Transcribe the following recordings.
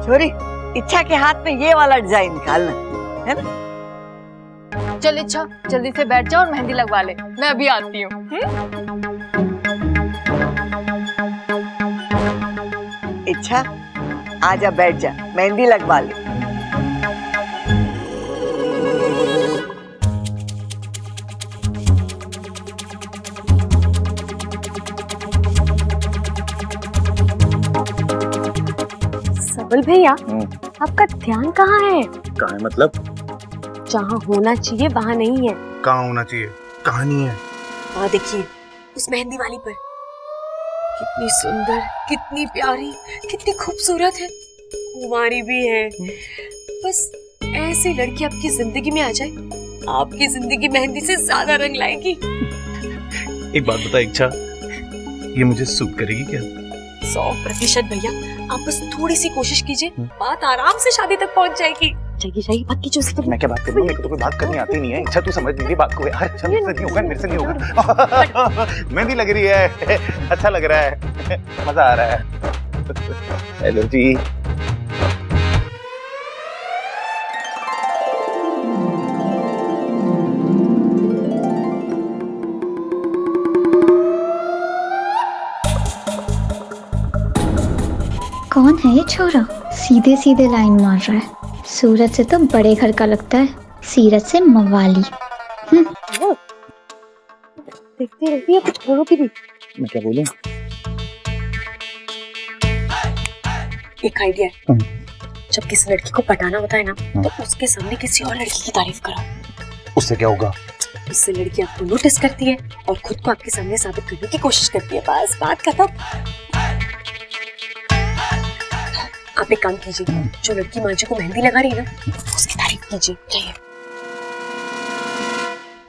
छोरी, इच्छा के हाथ में ये वाला डिजाइन निकालना है ना। चल इच्छा, जल्दी से बैठ जा और मेहंदी लगवा ले, मैं अभी आती हूँ। इच्छा, आजा बैठ जा, मेहंदी लगवा ले। सबल भैया, आपका ध्यान कहाँ है? कहाँ है मतलब? जहाँ होना चाहिए वहाँ नहीं है। कहाँ होना चाहिए? कहाँ नहीं है? वहाँ देखिए, उस मेहंदी वाली पर। कितनी सुंदर, कितनी प्यारी, कितनी खूबसूरत है। कुंवारी भी है। बस ऐसी लड़की आपकी जिंदगी में आ जाए, आपकी जिंदगी मेहंदी से ज्यादा रंग लाएगी। एक बात बता इच्छा, ये मुझे सूट करेगी क्या? 100% भैया, आप बस थोड़ी सी कोशिश कीजिए, बात आराम से शादी तक पहुंच जाएगी। जाइए बात कीजिए उससे। मैं क्या बात करूं? मेरे को तो कोई बात करनी आती नहीं है। इच्छा तू समझ लीजिए बात को यार। अच्छा मेरे से नहीं होगा, मेरे से नहीं होगा। मेहंदी लग रही है, अच्छा लग रहा है, मजा आ रहा है। हेलो जी। कौन है ये छोरा? सीधे सीधे लाइन मार रहा है। सूरज से तो बड़े घर का लगता है, सीरत से मवाली। देखते रहिए, कुछ बोलो की भी। मैं क्या बोलूं? एक आइडिया है, जब किसी लड़की को पटाना होता है ना, तो उसके सामने किसी और लड़की की तारीफ करो। उससे क्या होगा? उससे लड़की आपको नोटिस करती है और खुद को आपके सामने साबित करने की कोशिश करती है। बस बात खत्म। आप एक काम कीजिए, जो लड़की मांझी को मेहंदी लगा रही है ना, उसकी तारीफ कीजिए। चाहिए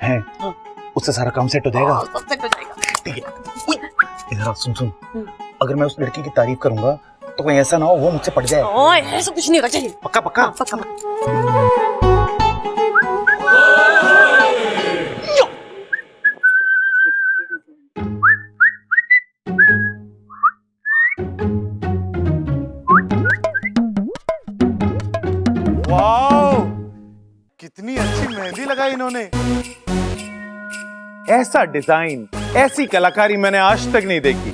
है? हाँ। उससे सारा काम सेट हो जाएगा। सब सेट हो जाएगा। ठीक है। इधर सुन सुन, अगर मैं उस लड़की की तारीफ करूंगा तो कोई ऐसा ना हो वो मुझसे पट जाए। ओए, ऐसा कुछ नहीं होगा। चाहिए पक्का पक्का? हाँ, पक्का। वाओ, कितनी अच्छी मेहंदी लगाई इन्होंने। ऐसा डिजाइन, ऐसी कलाकारी मैंने आज तक नहीं देखी।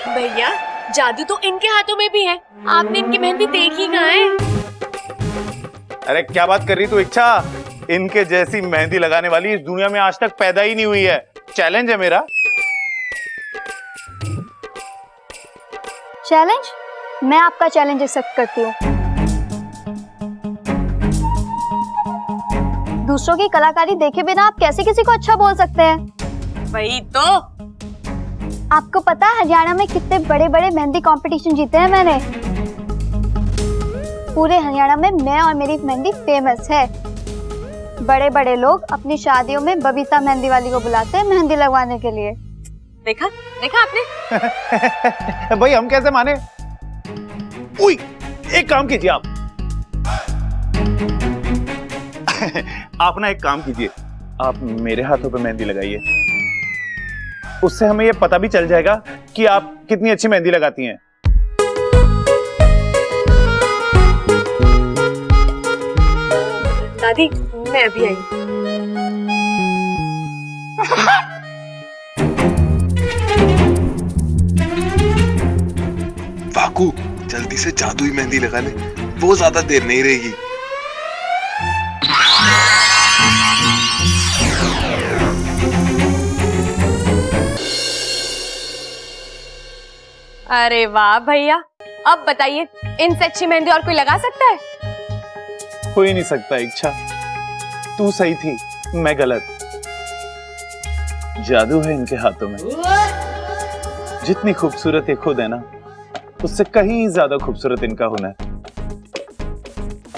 भैया, जादू तो इनके हाथों में भी है। आपने इनकी मेहंदी देखी कहाँ है? अरे क्या बात कर रही तू इच्छा? इनके जैसी मेहंदी लगाने वाली इस दुनिया में आज तक पैदा ही नहीं हुई है। चैलेंज है मेरा। चैलेंज? मैं आपका चैलेंज एक्सेप्ट करती हूँ। दूसरों की कलाकारी देखे बिना आप कैसे किसी को अच्छा बोल सकते हैं? वही तो। आपको पता है हरियाणा में कितने बड़े बड़े मेहंदी कंपटीशन जीते हैं मैंने। पूरे हरियाणा में मैं और मेरी मेहंदी फेमस है। बड़े बड़े लोग अपनी शादियों में बबीता मेहंदी वाली को बुलाते हैं मेहंदी लगवाने के लिए। देखा देखा आपने? भाई हम कैसे माने? उई, एक काम कीजिए आप। आप ना एक काम कीजिए, आप मेरे हाथों पे मेहंदी लगाइए। उससे हमें ये पता भी चल जाएगा कि आप कितनी अच्छी मेहंदी लगाती हैं। दादी, मैं अभी आई। वाकू, जल्दी से जादुई मेहंदी लगा ले, वो ज्यादा देर नहीं रहेगी। अरे वाह भैया, अब बताइए इनसे अच्छी मेहंदी और कोई लगा सकता है? हो ही नहीं सकता इच्छा। तू सही थी, मैं गलत। जादू है इनके हाथों में। जितनी खूबसूरत ये खुद है ना, उससे कहीं ज्यादा खूबसूरत इनका हुनर।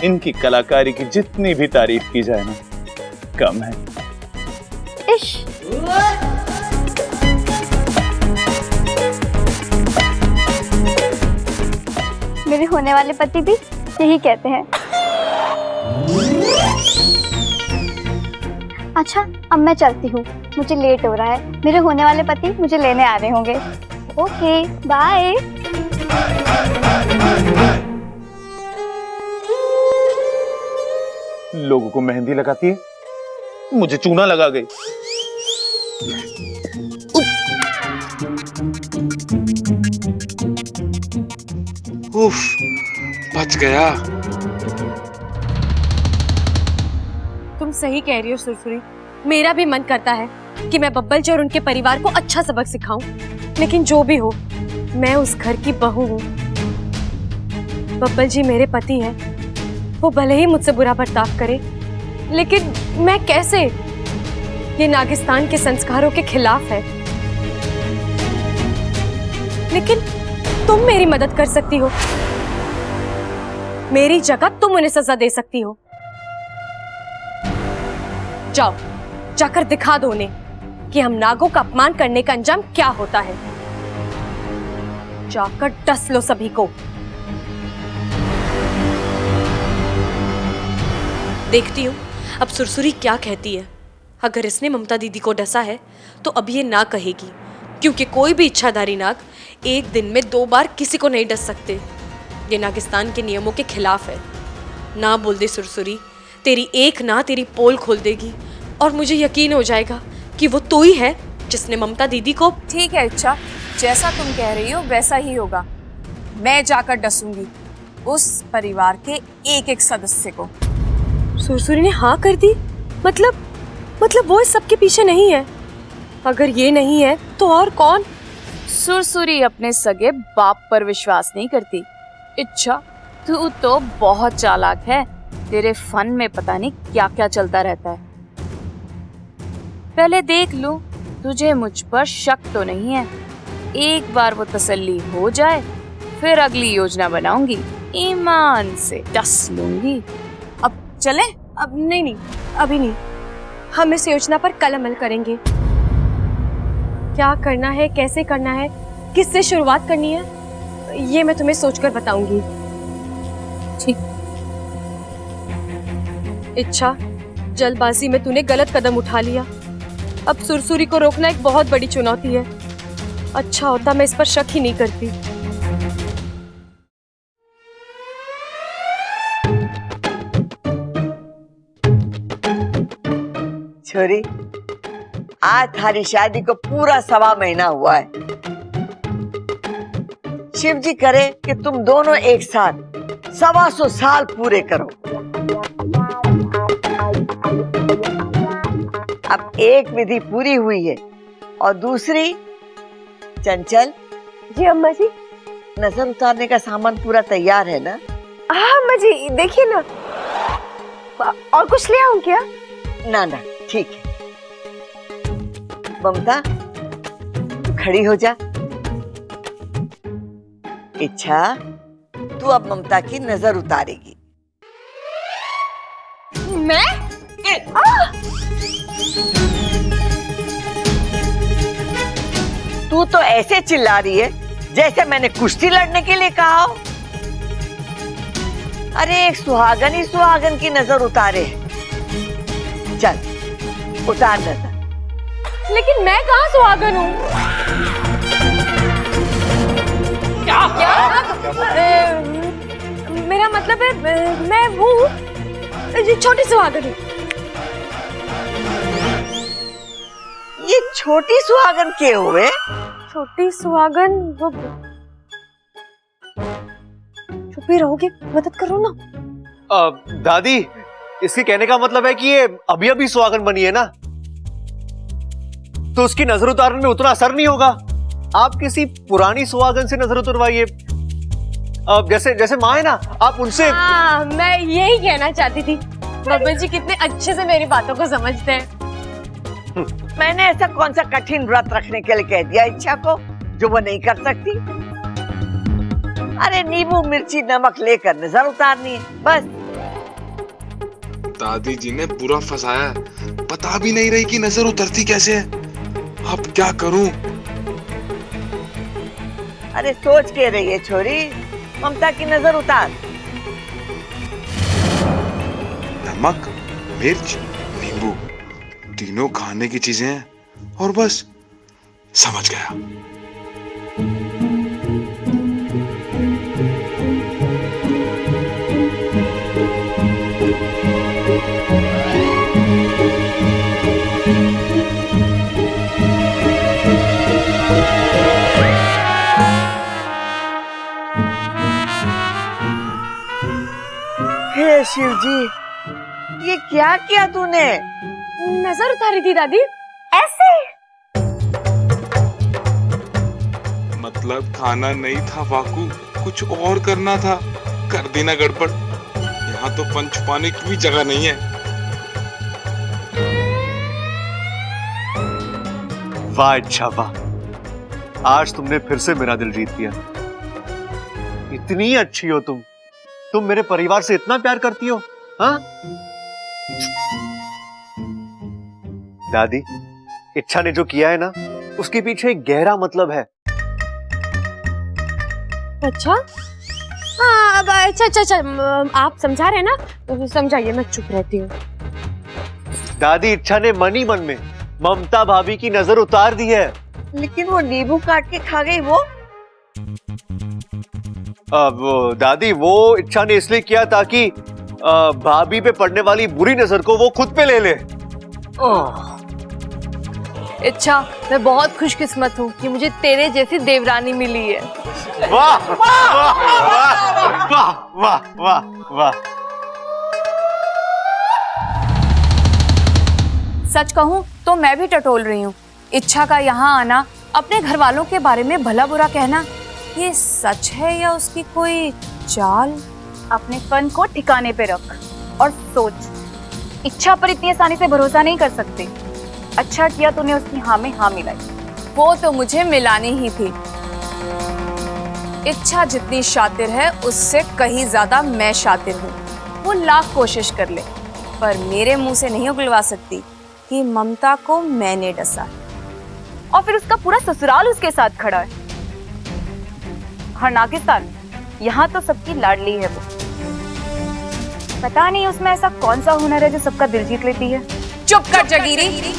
इनकी कलाकारी की जितनी भी तारीफ की जाए ना, कम है। इश। मेरे होने वाले पति भी यही कहते हैं। अच्छा, अब मैं चलती हूँ, मुझे लेट हो रहा है, मेरे होने वाले पति मुझे लेने आ रहे होंगे। Okay bye. लोगों को मेहंदी लगाती है, मुझे चूना लगा गई। उफ, बच गया। तुम सही कह रही हो सुरसुरी, मेरा भी मन करता है कि मैं बब्बल जी और उनके परिवार को अच्छा सबक सिखाऊं, लेकिन जो भी हो, मैं उस घर की बहू हूँ। बब्बल जी मेरे पति हैं, वो भले ही मुझसे बुरा बर्ताव करे, लेकिन मैं कैसे? ये नागिस्तान के संस्कारों के खिलाफ है। लेकिन तुम मेरी मदद कर सकती हो, मेरी जगह तुम उन्हें सजा दे सकती हो। जाओ, जाकर दिखा दो उन्हें कि हम नागों का अपमान करने का अंजाम क्या होता है। जाकर डस लो सभी को। देखती हूँ अब सुरसुरी क्या कहती है। अगर इसने ममता दीदी को डसा है तो अब ये ना कहेगी, क्योंकि कोई भी इच्छाधारी नाग एक दिन में 2 बार किसी को नहीं डस सकते। ये नागिस्तान के नियमों के खिलाफ है। ना बोल दे सुरसुरी, तेरी एक ना तेरी पोल खोल देगी और मुझे यकीन हो जाएगा कि वो तू ही है जिसने ममता दीदी को। ठीक है इच्छा, जैसा तुम कह रही हो वैसा ही होगा। मैं जाकर डसूंगी उस परिवार के एक सदस्य को। सुरसुरी ने हाँ कर दी? मतलब वो इस सब के पीछे नहीं है? अगर ये नहीं है तो और कौन? सुरसुरी अपने सगे बाप पर विश्वास नहीं करती। इच्छा, तू तो बहुत चालाक है, तेरे फन में पता नहीं क्या क्या चलता रहता है। पहले देख लूं तुझे मुझ पर शक तो नहीं है। एक बार वो तसल्ली हो जाए फिर अगली योजना बनाऊंगी, ईमान से डस लूंगी। अब चले? अब नहीं, अभी नहीं। हम इस योजना पर कल अमल करेंगे। क्या करना है, कैसे करना है, किससे शुरुआत करनी है, ये मैं तुम्हें सोचकर बताऊंगी। ठीक। इच्छा, जल्दबाजी में तूने गलत कदम उठा लिया। अब सुरसुरी को रोकना एक बहुत बड़ी चुनौती है। अच्छा होता मैं इस पर शक ही नहीं करती। छोरी, आज थारी शादी को पूरा 1.25 महीना हुआ है। शिव जी करे कि तुम दोनों एक साथ 125 साल पूरे करो। अब एक विधि पूरी हुई है और दूसरी। चंचल जी अम्मा जी। नजर उतारने का सामान पूरा तैयार है ना? हाँ अम्मा जी, देखिए ना। और कुछ ले आऊं क्या? ना, ठीक है। ममता, खड़ी हो जा। इच्छा, तू अब ममता की नजर उतारेगी। मैं? तू तो ऐसे चिल्ला रही है जैसे मैंने कुश्ती लड़ने के लिए कहा हो। अरे एक सुहागन ही सुहागन की नजर उतारे। चल उतार नजर। लेकिन मैं कहाँ सुहागन हूँ? क्या? मेरा मतलब है मैं हूँ छोटी सुहागन हूँ। ये छोटी सुहागन के हुए? छोटी सुहागन वो। चुप ही रहोगे? मदद करो ना। दादी, इसके कहने का मतलब है कि ये अभी अभी सुहागन बनी है ना, तो उसकी नजर उतारने में उतना असर नहीं होगा। आप किसी पुरानी सुहागन से नजर उतरवाइए, जैसे माँ है ना, आप उनसे। हाँ, मैं यही कहना चाहती थी। बब्बल जी कितने अच्छे से मेरी बातों को समझते हैं। मैंने ऐसा कौन सा कठिन व्रत रखने के लिए कह दिया इच्छा को जो वो नहीं कर सकती? अरे नींबू मिर्ची नमक लेकर नजर उतारनी है बस। दादी जी ने पूरा फंसाया है, बता भी नहीं रही कि नजर उतरती कैसे है। अब क्या करूं? अरे सोच के रही है छोरी, ममता की नजर उतार। नमक, मिर्च, नींबू, तीनों खाने की चीजें हैं, और बस समझ गया। हे शिव जी, ये क्या किया तूने? नजर उतारी थी दादी। ऐसे मतलब खाना नहीं था वाकू, कुछ और करना था। कर दी ना गड़बड़। यहाँ तो पंच छुपाने की भी जगह नहीं है। वाह अच्छा वाह, आज तुमने फिर से मेरा दिल जीत लिया। इतनी अच्छी हो तुम मेरे परिवार से इतना प्यार करती हो। हाँ दादी, इच्छा ने जो किया है ना, उसके पीछे एक गहरा मतलब है। अच्छा हाँ, अब अच्छा आप समझा रहे हैं ना, तो समझाइए, मैं चुप रहती हूँ। दादी, इच्छा ने मन ही मन में ममता भाभी की नजर उतार दी है। लेकिन वो नींबू काट के खा गई वो। अब दादी, वो इच्छा ने इसलिए किया ताकि भाभी पे पड़ने वाली बुरी नजर को वो खुद पे ले ले। इच्छा, मैं बहुत खुशकिस्मत हूँ कि मुझे तेरे जैसी देवरानी मिली है। वाह वाह वाह वाह वाह वाह। सच कहूँ तो मैं भी टटोल रही हूँ। इच्छा का यहाँ आना, अपने घर वालों के बारे में भला बुरा कहना, ये सच है या उसकी कोई चाल? अपने फन को ठिकाने पे रख और सोच। इच्छा पर इतनी आसानी से भरोसा नहीं कर सकते। अच्छा किया तूने उसकी हाँ में हाँ मिलाई। वो तो मुझे मिलानी ही थी। इच्छा जितनी शातिर है उससे कहीं ज्यादा मैं शातिर हूँ। वो लाख कोशिश कर ले, पर मेरे मुंह से नहीं उगलवा सकती कि ममता को मैंने डसा। और फिर उसका पूरा ससुराल उसके साथ खड़ा है। हर नागिस्तान, यहाँ तो सबकी लाडली है वो। पता नहीं उसमें ऐसा कौन सा हुनर है जो सबका दिल जीत लेती है। चुप कर जगीरी।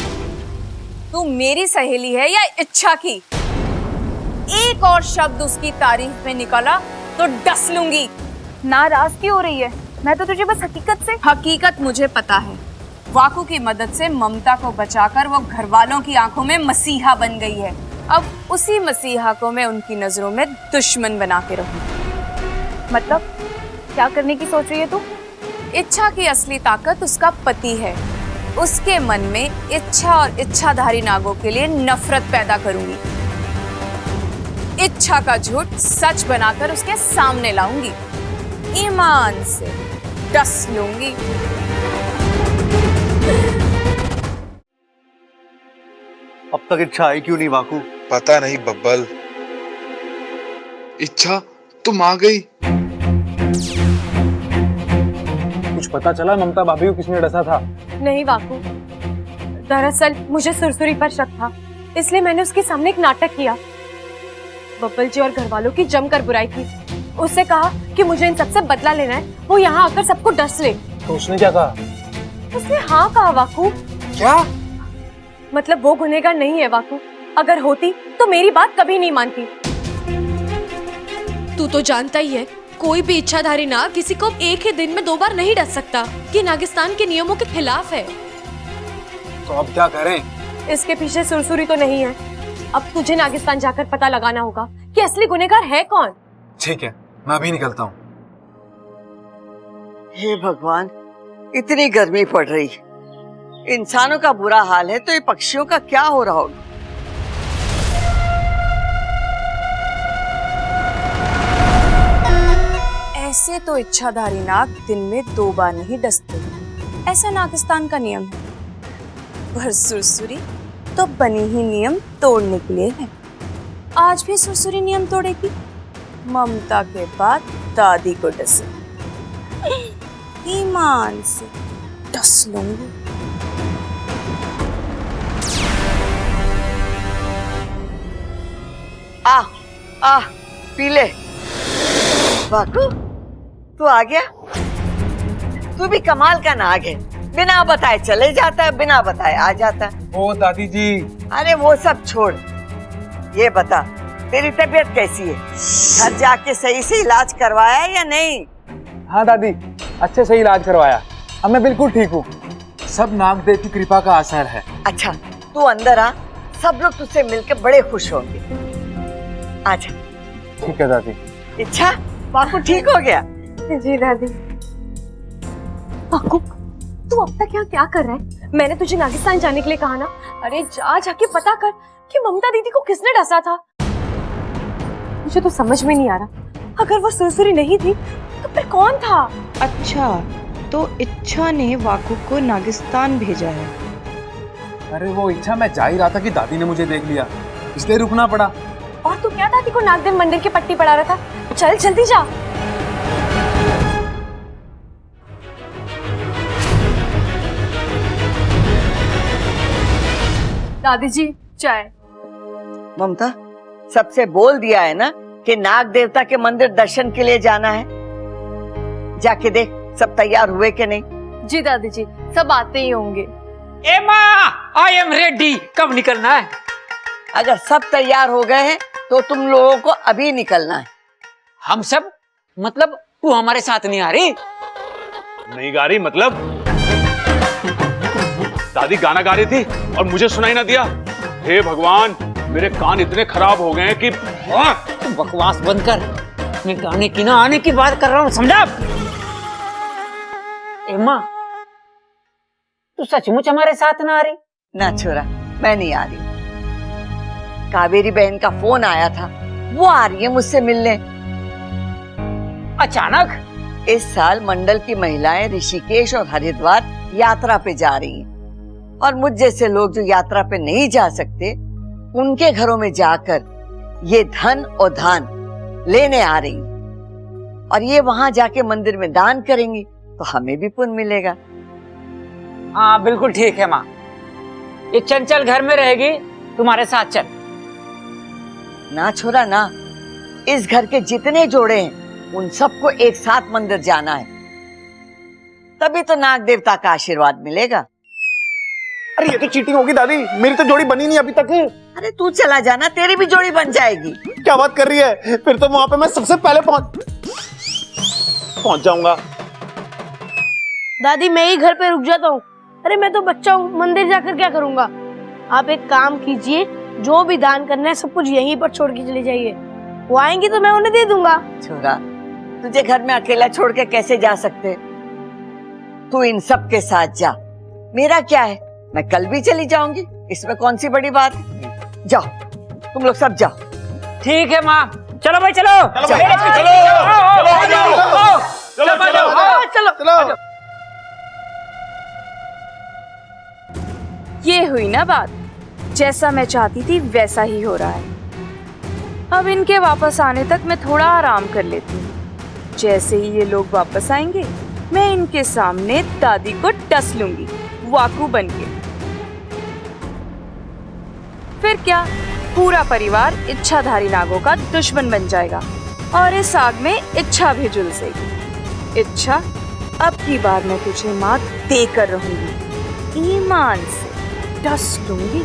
तू मेरी सहेली है या इच्छा की? एक और शब्द उसकी तारीफ में निकला तो डस लूंगी। नाराज क्यों हो रही है? मैं तो तुझे बस हकीकत मुझे पता है। वाकू की मदद से ममता को बचाकर वो घर वालों की आंखों में मसीहा बन गई है। अब उसी मसीहा को मैं उनकी नजरों में दुश्मन बना के रहूं। मतलब क्या करने की सोच रही है तू? इच्छा की असली ताकत उसका पति है। उसके मन में इच्छा और इच्छाधारी नागों के लिए नफरत पैदा करूंगी। इच्छा का झूठ सच बनाकर उसके सामने लाऊंगी। ईमान से डस लूंगी। अब तक इच्छा आई क्यों नहीं वाकू? पता नहीं बब्बल। इच्छा तुम आ गई। कुछ पता चला ममता भाभी को किसने डसा था? नहीं वाकू, दरअसल मुझे सुरसुरी पर शक था, इसलिए मैंने उसके सामने एक नाटक किया। बब्बल जी और घर वालों की जमकर बुराई की। उससे कहा कि मुझे इन सबसे बदला लेना है, वो यहाँ आकर सबको डस ले। तो उसने क्या कहा? उसने हाँ कहा वाकू। क्या? मतलब वो गुनहगार नहीं है वाकू। अगर होती तो मेरी बात कभी नहीं मानती। तू तो जानता ही है, कोई भी इच्छाधारी नाग किसी को एक ही दिन में 2 बार नहीं डस सकता, कि नागिस्तान के नियमों के खिलाफ है। तो अब क्या करें? इसके पीछे सुरसुरी तो नहीं है। अब तुझे नागिस्तान जाकर पता लगाना होगा कि असली गुनहगार है कौन। ठीक है, मैं अभी निकलता हूँ। हे भगवान, इतनी गर्मी पड़ रही, इंसानों का बुरा हाल है तो ये पक्षियों का क्या हो रहा होगा? ऐसे तो इच्छाधारी नाग दिन में 2 बार नहीं डसते, ऐसा नागिस्तान का नियम है। पर सुरसुरी तो बनी ही नियम तोड़ने के लिए है। आज भी सुरसुरी नियम तोड़ेगी। ममता के बाद दादी को डसे, ईमान से डस लूंगी। आ पी ले। वाकू, तू आ गया? तू भी कमाल का नाग है, बिना बताए चले जाता है, बिना बताए आ जाता है। ओ दादी जी। अरे वो सब छोड़, ये बता तेरी तबीयत कैसी है? घर जाके सही से इलाज करवाया या नहीं? हाँ दादी, अच्छे से इलाज करवाया, अब मैं बिल्कुल ठीक हूँ। सब नागदेव की कृपा का असर है। अच्छा तू अंदर आ, सब लोग तुझसे मिलकर बड़े खुश होंगे। आजा। ठीक है दादी। इच्छा, बाकू ठीक हो गया? जी दादी। बाकू, तू अब तक यहाँ क्या कर रहा है? मैंने तुझे नागिस्तान जाने के लिए कहा ना। अरे जा जाके पता कर कि ममता दीदी को किसने डसा था। मुझे तो समझ में नहीं आ रहा, अगर वो सुरसुरी नहीं थी तो फिर कौन था? अच्छा, तो इच्छा ने वाकू को नागिस्तान भेजा है। अरे वो इच्छा, मैं जा ही रहा था कि दादी ने मुझे देख लिया, इसलिए रुकना पड़ा। और तू क्या दादी को नागदेव मंदिर की पट्टी पढ़ा रहा था? चल जल्दी जा। दादी जी चाय। ममता, सबसे बोल दिया है ना कि नाग देवता के मंदिर दर्शन के लिए जाना है। जाके देख सब तैयार हुए कि नहीं। जी दादी जी, सब आते ही होंगे। ए माँ, आई एम रेडी। कब निकलना है? अगर सब तैयार हो गए हैं तो तुम लोगों को अभी निकलना है। हम सब? मतलब तू हमारे साथ नहीं आ रही? नहीं गा रही मतलब? दादी गाना गा रही थी और मुझे सुनाई ना दिया। हे भगवान, मेरे कान इतने खराब हो गए हैं कि तू बकवास बंद कर, मैं गाने की ना आने की बात कर रहा हूँ, समझा? ए माँ, तू सचमुच हमारे साथ ना आ रही? ना छोरा, मैं नहीं आ रही। कावेरी बहन का फोन आया था, वो आ रही है मुझसे मिलने। अचानक? इस साल मंडल की महिलाएं ऋषिकेश और हरिद्वार यात्रा पे जा रही हैं और मुझ जैसे लोग जो यात्रा पे नहीं जा सकते, उनके घरों में जाकर ये धन और दान लेने आ रही हैं। और ये वहां जाके मंदिर में दान करेंगी तो हमें भी पुण्य मिलेगा। हाँ बिल्कुल ठीक है माँ, ये चंचल घर में रहेगी, तुम्हारे साथ चल। ना छोरा ना, इस घर के जितने जोड़े हैं उन सबको एक साथ मंदिर जाना है, तभी तो नाग देवता का आशीर्वाद मिलेगा। अरे ये तो चीटिंग होगी दादी, मेरी तो जोड़ी बनी नहीं अभी तक। अरे तू चला जाना, तेरी भी जोड़ी बन जाएगी। क्या बात कर रही है? फिर तो वहां पे मैं सबसे पहले पहुंच जाऊंगा। दादी मैं ही घर पे रुक जाता हूँ। अरे मैं तो बच्चा हूँ, मंदिर जाकर क्या करूँगा? आप एक काम कीजिए, जो भी दान करना है सब कुछ यहीं पर छोड़ के चले जाइए, वो आएंगी तो मैं उन्हें दे दूंगा। छोरा, तुझे घर में अकेला छोड़ के कैसे जा सकते? तू इन सब के साथ जा, मेरा क्या है, मैं कल भी चली जाऊंगी, इसमें कौन सी बड़ी बात है। जाओ तुम लोग सब जाओ। ठीक है माँ, चलो भाई चलो। चलो। ये हुई ना बात, जैसा मैं चाहती थी वैसा ही हो रहा है। अब इनके वापस आने तक मैं थोड़ा आराम कर लेती हूँ। जैसे ही ये लोग वापस आएंगे, मैं इनके सामने दादी को डस लूंगी, वाकू बनके। फिर क्या, पूरा परिवार इच्छाधारी नागों का दुश्मन बन जाएगा और इस आग में इच्छा भी झुलसेगी। इच्छा, अब की बार मैं तुझे मात देकर रहूंगी, ईमान से डस लूंगी।